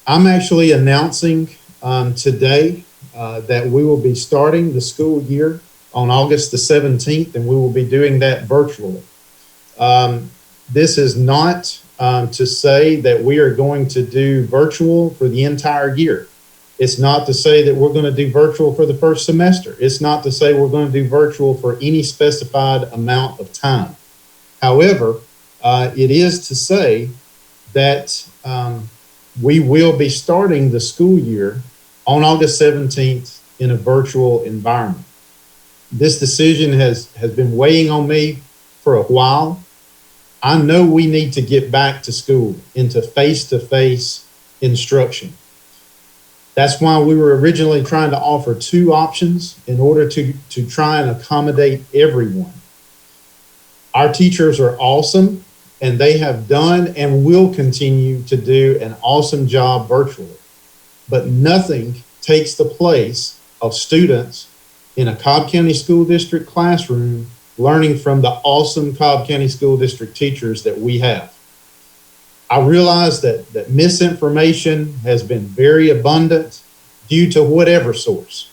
I'm actually announcing today that we will be starting the school year on August the 17th, and we will be doing that virtually. This is not to say that we are going to do virtual for the entire year. It's not to say that we're going to do virtual for the first semester. It's not to say we're going to do virtual for any specified amount of time. However, it is to say that we will be starting the school year on August 17th in a virtual environment. This decision has been weighing on me for a while. I know we need to get back to school into face-to-face instruction. That's why we were originally trying to offer two options in order to try and accommodate everyone. Our teachers are awesome, and they have done and will continue to do an awesome job virtually. But nothing takes the place of students in a Cobb County School District classroom learning from the awesome Cobb County School District teachers that we have. I realize that misinformation has been very abundant due to whatever source.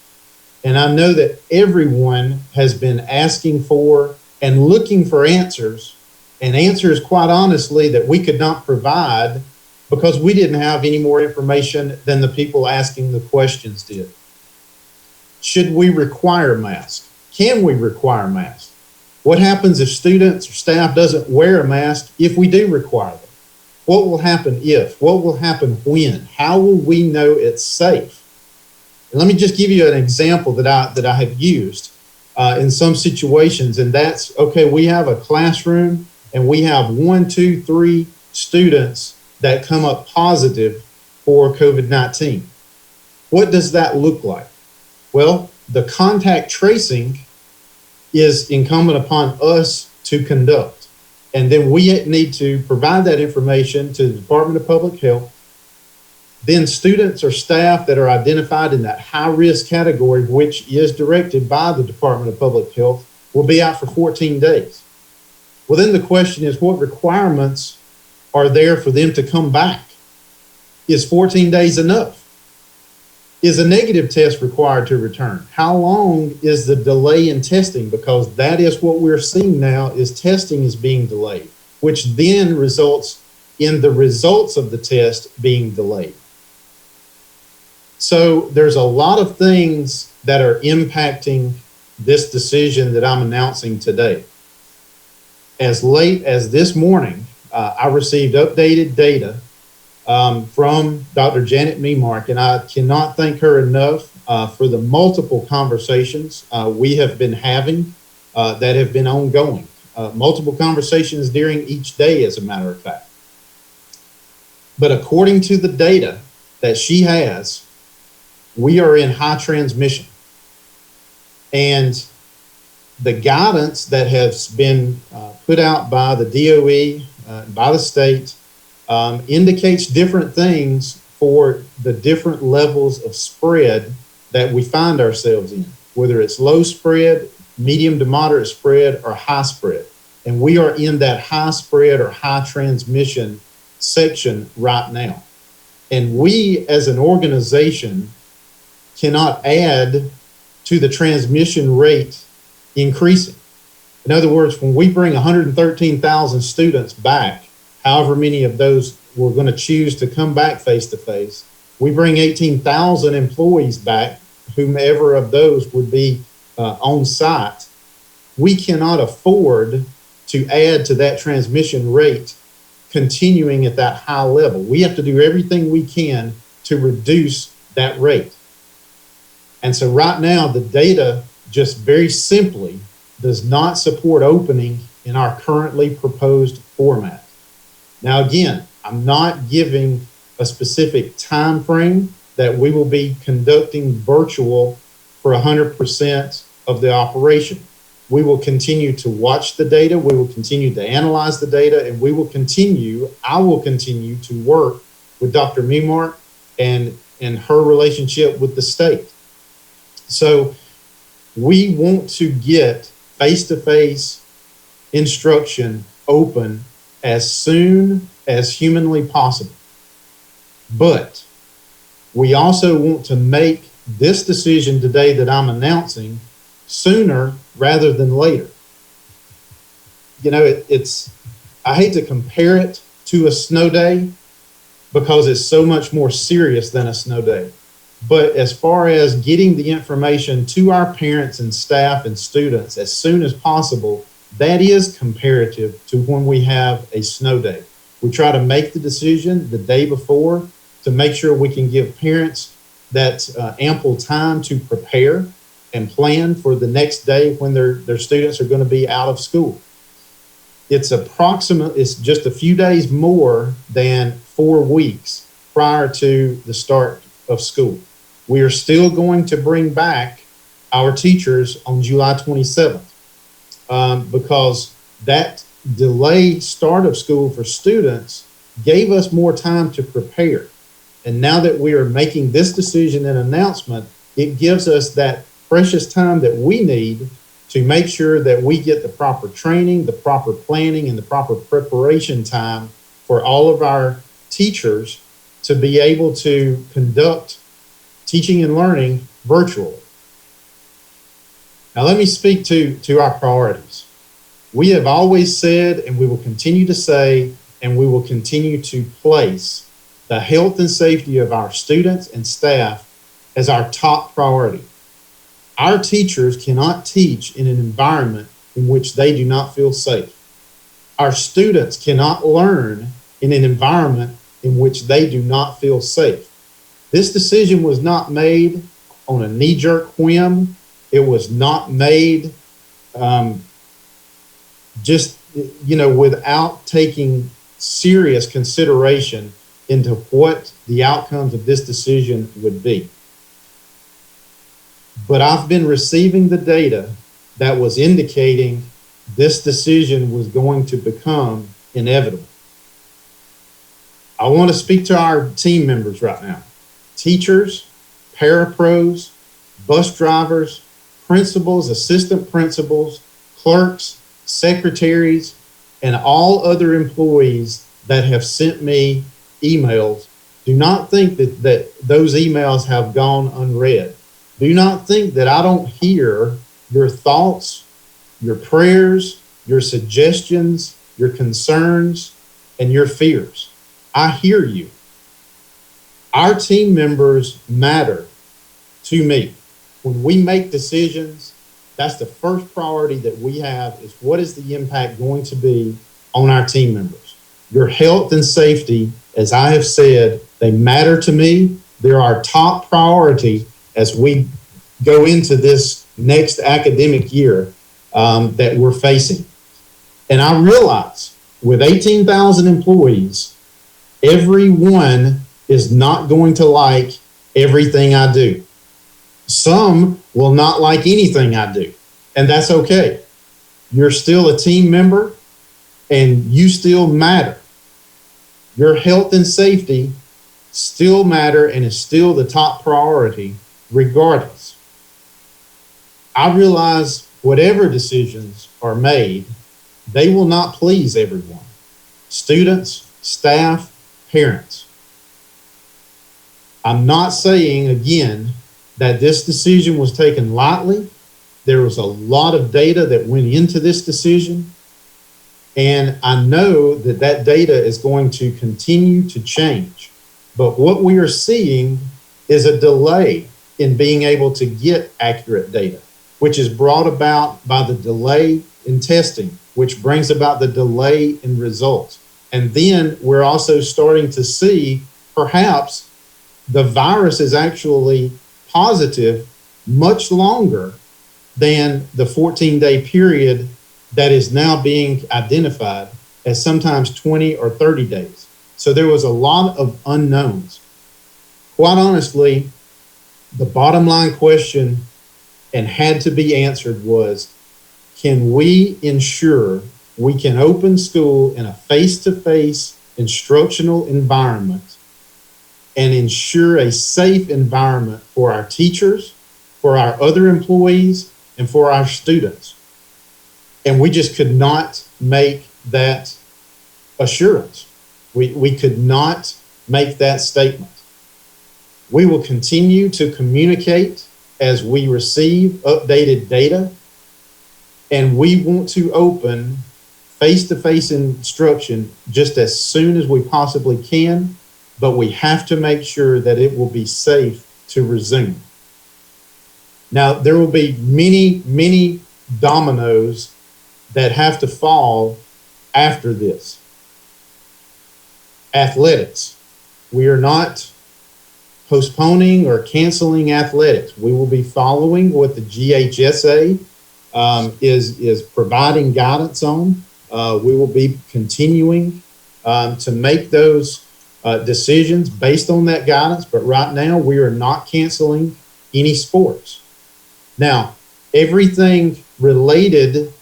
And I know that everyone has been asking for and looking for answers, and answers, quite honestly, that we could not provide because we didn't have any more information than the people asking the questions did. Should we require masks? Can we require masks? What happens if students or staff doesn't wear a mask if we do require them? What will happen if? What will happen when? How will we know it's safe? And let me just give you an example that I have used in some situations, and that's, okay, we have a classroom and we have 1, 2, 3 students that come up positive for COVID-19. What does that look like? Well, the contact tracing is incumbent upon us to conduct. And then we need to provide that information to the Department of Public Health. Then students or staff that are identified in that high-risk category, which is directed by the Department of Public Health, will be out for 14 days. Well, then the question is, what requirements are there for them to come back? Is 14 days enough? Is a negative test required to return? How long is the delay in testing? Because that is what we're seeing now, is testing is being delayed, which then results in the results of the test being delayed. So there's a lot of things that are impacting this decision that I'm announcing today. As late as this morning, I received updated data from Dr. Janet Memark, and I cannot thank her enough for the multiple conversations we have been having that have been ongoing. Multiple conversations during each day, as a matter of fact. But according to the data that she has, we are in high transmission. And the guidance that has been put out by the DOE, by the state, indicates different things for the different levels of spread that we find ourselves in, whether it's low spread, medium to moderate spread, or high spread. And we are in that high spread or high transmission section right now. And we as an organization cannot add to the transmission rate increasing. In other words, when we bring 113,000 students back, however many of those we're going to choose to come back face-to-face, we bring 18,000 employees back, whomever of those would be on site, we cannot afford to add to that transmission rate continuing at that high level. We have to do everything we can to reduce that rate. And so right now, the data just very simply does not support opening in our currently proposed format. Now, again, I'm not giving a specific time frame that we will be conducting virtual for 100% of the operation. We will continue to watch the data, we will continue to analyze the data, and I will continue to work with Dr. Memark and her relationship with the state. So we want to get face-to-face instruction open as soon as humanly possible. But We also want to make this decision today that I'm announcing sooner rather than later. You know, I hate to compare it to a snow day because it's so much more serious than a snow day. But as far as getting the information to our parents and staff and students as soon as possible, that is comparative to when we have a snow day. We try to make the decision the day before to make sure we can give parents that ample time to prepare and plan for the next day when their students are going to be out of school. It's just a few days more than 4 weeks prior to the start of school. We are still going to bring back our teachers on July 27th because that delayed start of school for students gave us more time to prepare. And now that we are making this decision and announcement, it gives us that precious time that we need to make sure that we get the proper training, the proper planning, and the proper preparation time for all of our teachers to be able to conduct teaching and learning virtually. Now, let me speak to our priorities. We have always said, and we will continue to say, and we will continue to place the health and safety of our students and staff as our top priority. Our teachers cannot teach in an environment in which they do not feel safe. Our students cannot learn in an environment in which they do not feel safe. This decision was not made on a knee-jerk whim. It was not made without taking serious consideration into what the outcomes of this decision would be. But I've been receiving the data that was indicating this decision was going to become inevitable. I want to speak to our team members right now. Teachers, parapros, bus drivers, principals, assistant principals, clerks, secretaries, and all other employees that have sent me emails. Do not think that those emails have gone unread. Do not think that I don't hear your thoughts, your prayers, your suggestions, your concerns, and your fears. I hear you. Our team members matter to me. When we make decisions, that's the first priority that we have is what is the impact going to be on our team members? Your health and safety, as I have said, they matter to me. They're our top priority as we go into this next academic year that we're facing. And I realize with 18,000 employees, everyone is not going to like everything I do. Some will not like anything I do, and that's okay. You're still a team member and you still matter. Your health and safety still matter and is still the top priority regardless. I realize whatever decisions are made, they will not please everyone. Students, staff, parents. I'm not saying, again, that this decision was taken lightly. There was a lot of data that went into this decision. And I know that that data is going to continue to change. But what we are seeing is a delay in being able to get accurate data, which is brought about by the delay in testing, which brings about the delay in results. And then we're also starting to see perhaps the virus is actually positive much longer than the 14-day period that is now being identified as sometimes 20 or 30 days. So there was a lot of unknowns. Quite honestly, the bottom line question and had to be answered was, can we ensure we can open school in a face-to-face instructional environment and ensure a safe environment for our teachers, for our other employees, and for our students? And we just could not make that assurance. We could not make that statement. We will continue to communicate as we receive updated data, and we want to open face-to-face instruction just as soon as we possibly can, but we have to make sure that it will be safe to resume. Now, there will be many dominoes that have to fall after this. Athletics. We are not postponing or canceling athletics. We will be following what the GHSA is providing guidance on. We will be continuing to make those decisions based on that guidance, but right now we are not canceling any sports. Now, everything related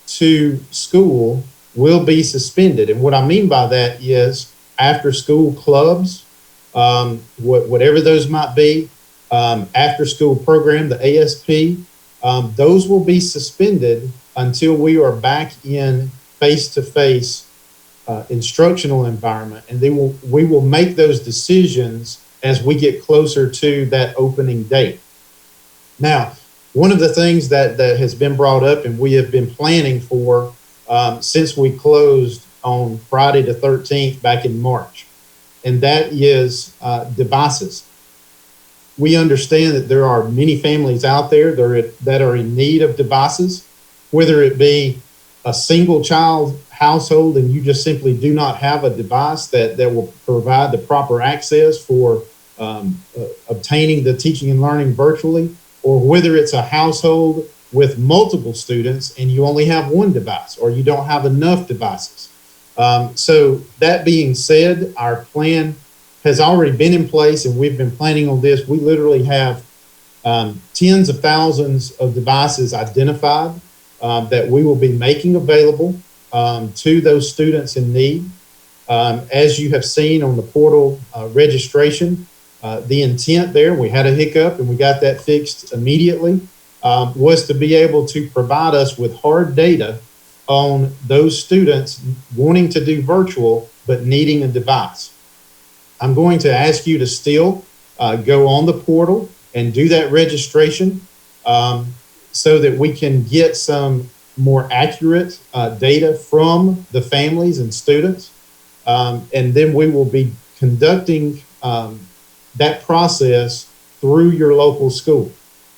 to school will be suspended. And what I mean by that is after school clubs, whatever those might be, after school program, the ASP, those will be suspended until we are back in face-to-face instructional environment. And we will make those decisions as we get closer to that opening date. Now, one of the things that has been brought up and we have been planning for since we closed on Friday the 13th back in March, and that is devices. We understand that there are many families out there that are in need of devices, whether it be a single child household and you just simply do not have a device that will provide the proper access for obtaining the teaching and learning virtually, or whether it's a household with multiple students and you only have one device or you don't have enough devices. So that being said, our plan has already been in place and we've been planning on this. We literally have tens of thousands of devices identified that we will be making available to those students in need. As you have seen on the portal registration, the intent there, we had a hiccup and we got that fixed immediately, was to be able to provide us with hard data on those students wanting to do virtual but needing a device. I'm going to ask you to still go on the portal and do that registration so that we can get some more accurate data from the families and students. And then we will be conducting that process through your local school.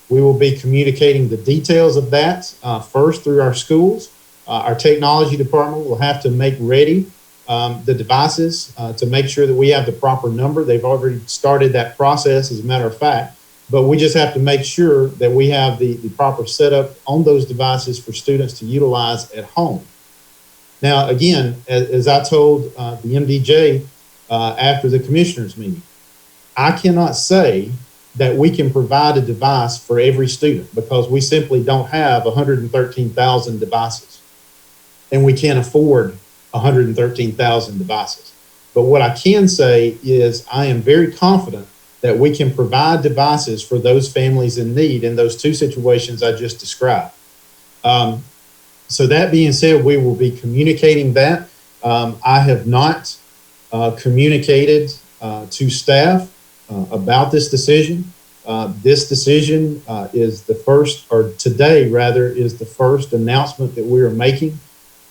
We will be communicating the details of that first through our schools. Our technology department will have to make ready the devices to make sure that we have the proper number. They've already started that process, as a matter of fact, but we just have to make sure that we have the proper setup on those devices for students to utilize at home. Now, again, as I told the MDJ after the commissioners meeting, I cannot say that we can provide a device for every student because we simply don't have 113,000 devices and we can't afford 113,000 devices. But what I can say is I am very confident that we can provide devices for those families in need in those two situations I just described. So that being said, we will be communicating that. I have not communicated to staff about this decision. This decision is the first, or today rather, is the first announcement that we are making.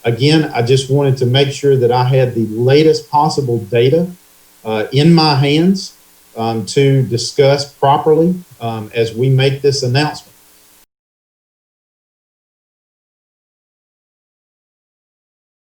Again, I just wanted to make sure that I had the latest possible data in my hands to discuss properly as we make this announcement.